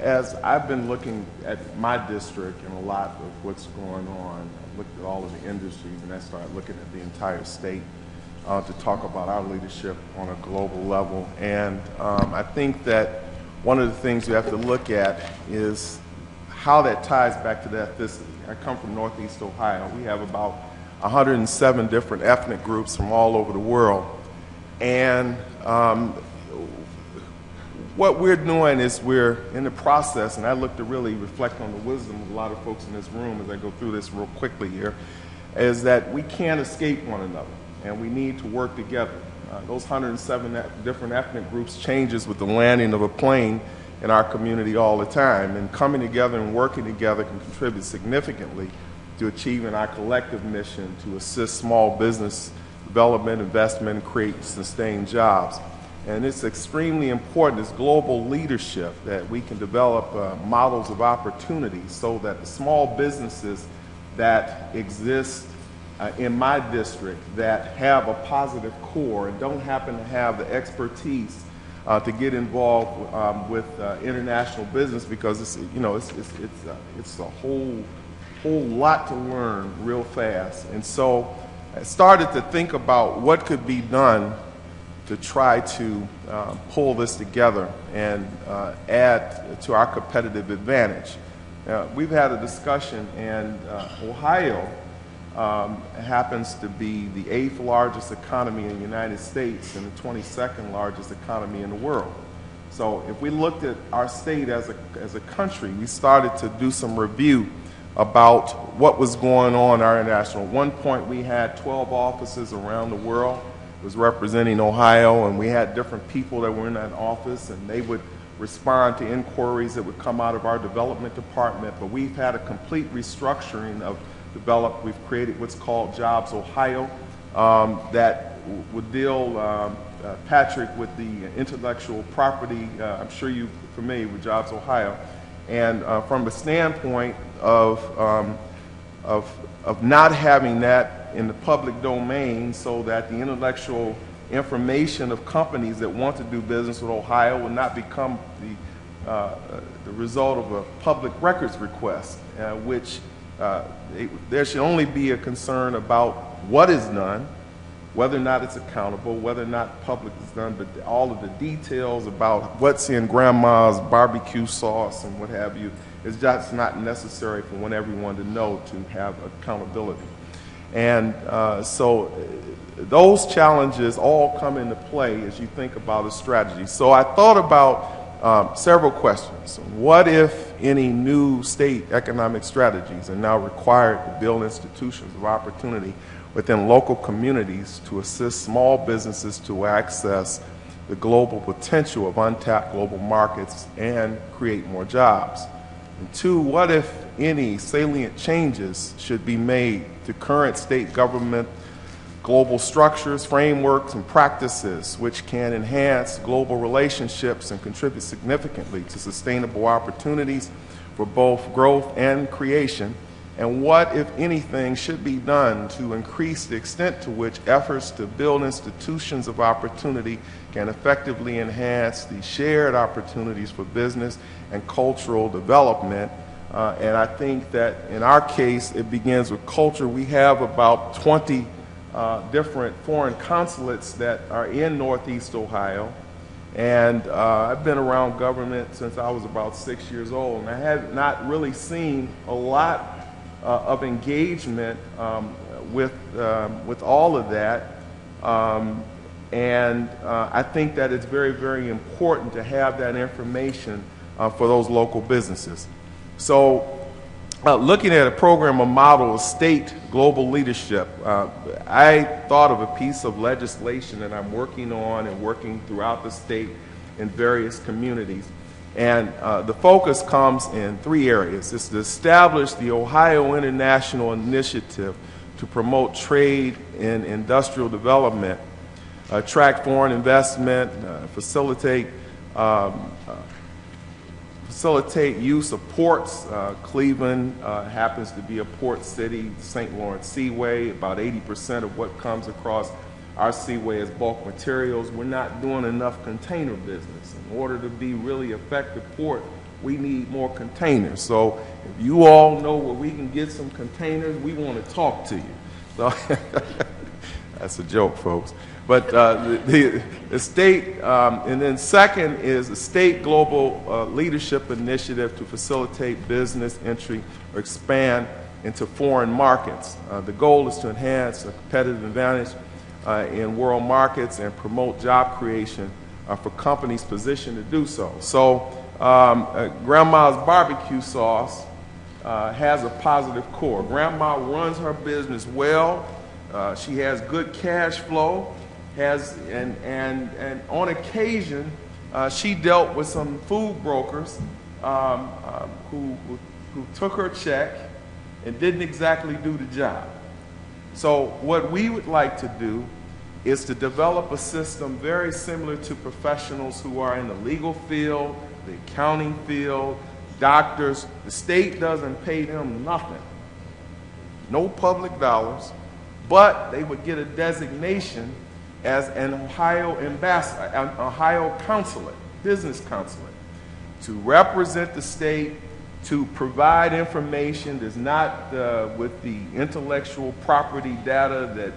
as I've been looking at my district and a lot of what's going on, I looked at all of the industries and I started looking at the entire state to talk about our leadership on a global level. And I think that one of the things you have to look at is how that ties back to the ethnicity. I come from Northeast Ohio. We have about 107 different ethnic groups from all over the world. And what we're doing is we're in the process, and I look to really reflect on the wisdom of a lot of folks in this room as I go through this real quickly here, is that we can't escape one another, and we need to work together. Those 107 different ethnic groups changes with the landing of a plane in our community all the time, and coming together and working together can contribute significantly to achieving our collective mission to assist small business development, investment, and create sustained jobs. And it's extremely important as global leadership that we can develop models of opportunity so that the small businesses that exist in my district that have a positive core and don't happen to have the expertise to get involved with international business, because it's a whole lot to learn real fast. And so I started to think about what could be done to try to pull this together and add to our competitive advantage. We've had a discussion, and Ohio happens to be the 8th largest economy in the United States and the 22nd largest economy in the world. So if we looked at our state as a country, we started to do some review about what was going on in our international. At one point we had 12 offices around the world. Was representing Ohio, and we had different people that were in that office, and they would respond to inquiries that would come out of our development department. But we've had a complete restructuring of we've created what's called Jobs Ohio that would deal, Patrick, with the intellectual property. I'm sure you're familiar with Jobs Ohio. And from the standpoint of not having that in the public domain, so that the intellectual information of companies that want to do business with Ohio will not become the result of a public records request, which there should only be a concern about what is done, whether or not it's accountable, whether or not public is done, but all of the details about what's in grandma's barbecue sauce and what have you is just not necessary for everyone to know to have accountability. And so those challenges all come into play as you think about a strategy. So I thought about several questions. What, if any, new state economic strategies are now required to build institutions of opportunity within local communities to assist small businesses to access the global potential of untapped global markets and create more jobs? And two, what, if any, salient changes should be made to current state government global structures, frameworks, and practices which can enhance global relationships and contribute significantly to sustainable opportunities for both growth and creation? And what, if anything, should be done to increase the extent to which efforts to build institutions of opportunity can effectively enhance the shared opportunities for business and cultural development? And I think that in our case, it begins with culture. We have about 20 different foreign consulates that are in Northeast Ohio. And I've been around government since I was about 6 years old, and I have not really seen a lot of engagement with all of that. And I think that it's very, very important to have that information for those local businesses. So looking at a program, a model of state global leadership, I thought of a piece of legislation that I'm working on and working throughout the state in various communities. And the focus comes in three areas. It's to establish the Ohio International Initiative to promote trade and industrial development, attract foreign investment, facilitate use of ports. Cleveland happens to be a port city, St. Lawrence Seaway. About 80% of what comes across our seaway is bulk materials. We're not doing enough container business. In order to be really effective port, we need more containers. So if you all know where we can get some containers, we want to talk to you. So that's a joke, folks. But the state, and then second is the state global leadership initiative to facilitate business entry or expand into foreign markets. The goal is to enhance a competitive advantage in world markets and promote job creation for companies positioned to do so. So Grandma's barbecue sauce has a positive core. Grandma runs her business well. She has good cash flow. And on occasion, she dealt with some food brokers who took her check and didn't exactly do the job. So what we would like to do is to develop a system very similar to professionals who are in the legal field, the accounting field, doctors. The state doesn't pay them nothing, no public dollars, but they would get a designation as an Ohio ambassador, an Ohio consulate, business consulate, to represent the state, to provide information that's not with the intellectual property data that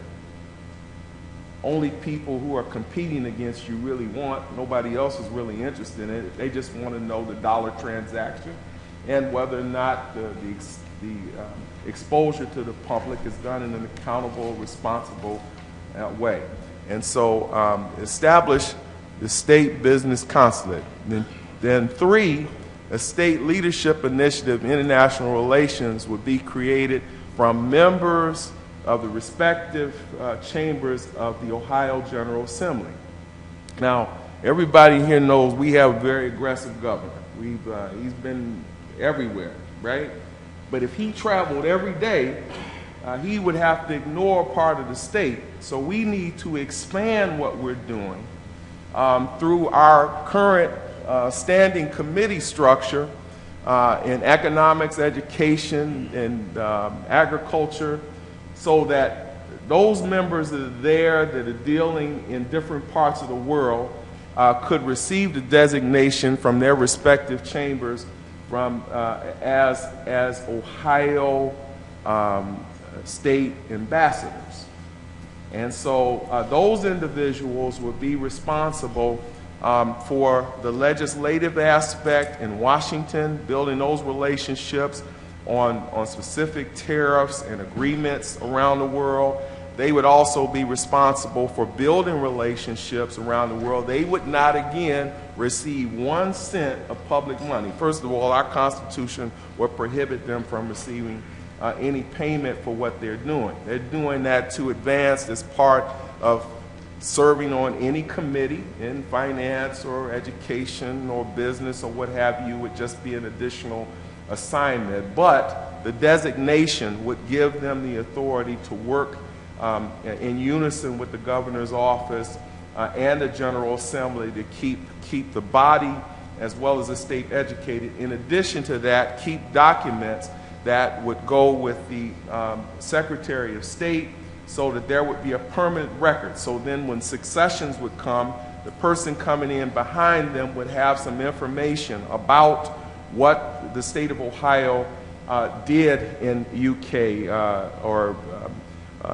only people who are competing against you really want. Nobody else is really interested in it. They just want to know the dollar transaction and whether or not the exposure to the public is done in an accountable, responsible way. And so establish the state business consulate. Then three, a state leadership initiative, international relations, would be created from members of the respective chambers of the Ohio General Assembly. Now, everybody here knows we have a very aggressive governor. He's been everywhere, right? But if he traveled every day, he would have to ignore part of the state. So we need to expand what we're doing through our current standing committee structure in economics, education, and agriculture, so that those members that are there that are dealing in different parts of the world could receive the designation from their respective chambers from as Ohio state ambassadors. And so those individuals would be responsible for the legislative aspect in Washington, building those relationships on specific tariffs and agreements around the world. They would also be responsible for building relationships around the world. They would not, again, receive 1 cent of public money. First of all, our Constitution would prohibit them from receiving any payment for what they're doing. They're doing that to advance as part of serving on any committee in finance or education or business or what have you. Would just be an additional assignment. But the designation would give them the authority to work in unison with the governor's office and the General Assembly to keep the body as well as the state educated. In addition to that, keep documents that would go with the Secretary of State so that there would be a permanent record. So then when successions would come, the person coming in behind them would have some information about what the state of Ohio did in UK or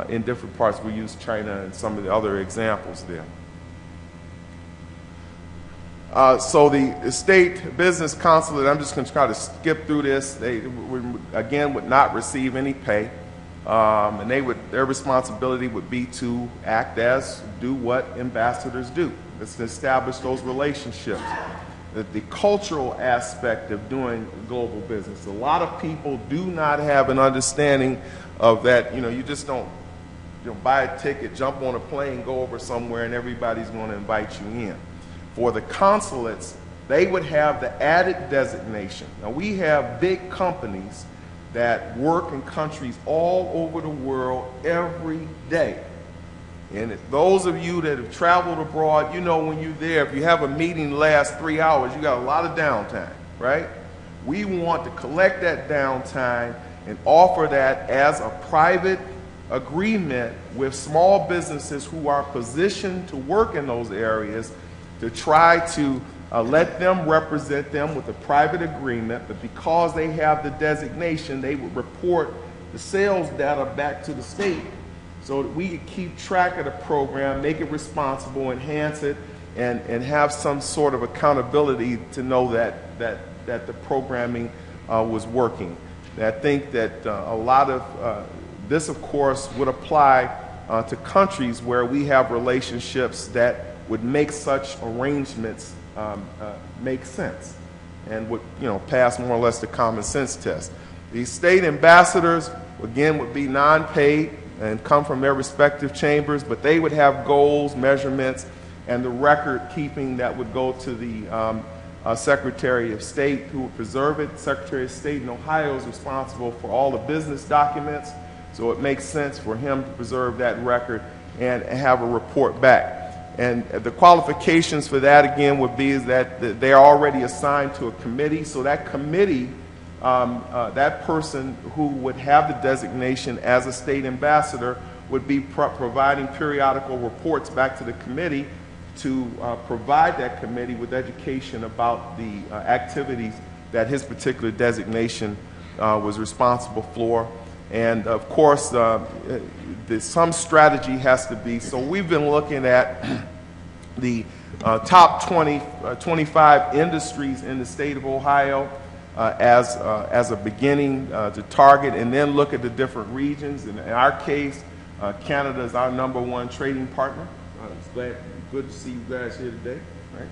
in different parts. We use China and some of the other examples there. So the state business consulate, I'm just going to try to skip through this. They would not receive any pay, and their responsibility would be to do what ambassadors do. It's to establish those relationships. The cultural aspect of doing global business. A lot of people do not have an understanding of that. You just don't buy a ticket, jump on a plane, go over somewhere, and everybody's going to invite you in. For the consulates, they would have the added designation. Now, we have big companies that work in countries all over the world every day. And if those of you that have traveled abroad, when you're there, if you have a meeting lasts 3 hours, you got a lot of downtime, right? We want to collect that downtime and offer that as a private agreement with small businesses who are positioned to work in those areas to try to let them represent them with a private agreement, but because they have the designation, they would report the sales data back to the state so that we could keep track of the program, make it responsible, enhance it, and have some sort of accountability to know that the programming was working. And I think that a lot of this, of course, would apply to countries where we have relationships that would make such arrangements make sense and would, pass more or less the common sense test. These state ambassadors, again, would be non-paid and come from their respective chambers, but they would have goals, measurements, and the record keeping that would go to the Secretary of State, who would preserve it. The Secretary of State in Ohio is responsible for all the business documents, so it makes sense for him to preserve that record and have a report back. And the qualifications for that, again, would be is that they are already assigned to a committee, so that committee, that person who would have the designation as a state ambassador would be providing periodical reports back to the committee to provide that committee with education about the activities that his particular designation was responsible for. And of course, some strategy has to be. So we've been looking at the top 25 industries in the state of Ohio as a beginning to target, and then look at the different regions. In our case, Canada is our #1 trading partner. It's good to see you guys here today. Right?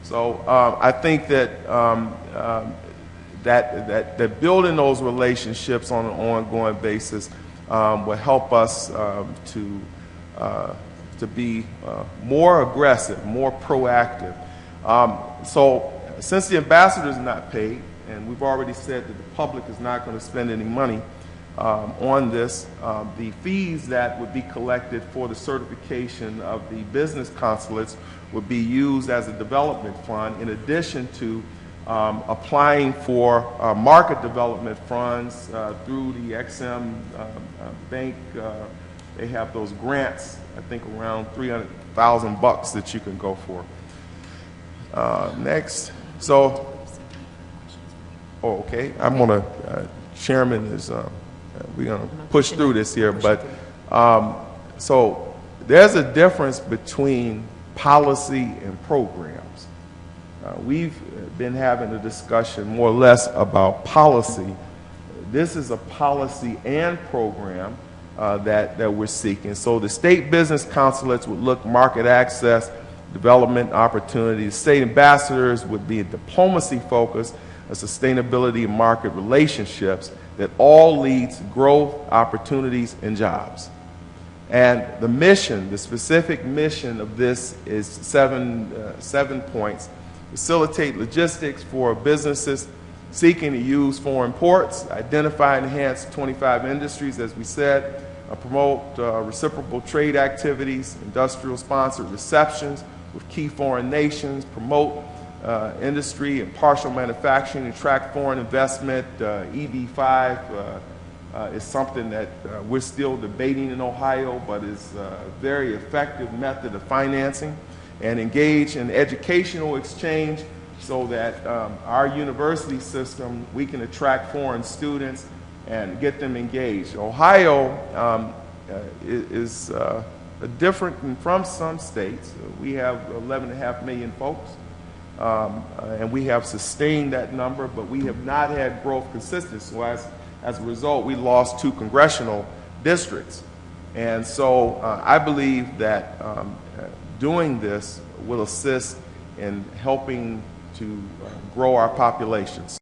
So I think that that building those relationships on an ongoing basis will help us to be more aggressive, more proactive. So since the ambassador is not paid, and we've already said that the public is not going to spend any money on this, the fees that would be collected for the certification of the business consulates would be used as a development fund, in addition to applying for market development funds through the XM Bank. They have those grants, I think around $300,000 that you can go for. Next. So, okay, I'm gonna, Chairman is, we're gonna push through this here, but so there's a difference between policy and programs. We've been having a discussion more or less about policy. This is a policy and program that we're seeking. So the state business consulates would look market access, development opportunities. State ambassadors would be a diplomacy focus, a sustainability and market relationships that all leads to growth, opportunities, and jobs. And the mission, the specific mission of this is seven points. Facilitate logistics for businesses seeking to use foreign ports, identify and enhance 25 industries, as we said, promote reciprocal trade activities, industrial sponsored receptions with key foreign nations, promote industry and partial manufacturing, attract foreign investment. EB-5 is something that we're still debating in Ohio, but is a very effective method of financing, and engage in educational exchange so that our university system, we can attract foreign students and get them engaged. Ohio is different from some states. We have 11.5 million folks, and we have sustained that number, but we have not had growth consistent. So as a result, we lost 2 congressional districts. And so I believe that doing this will assist in helping to grow our populations.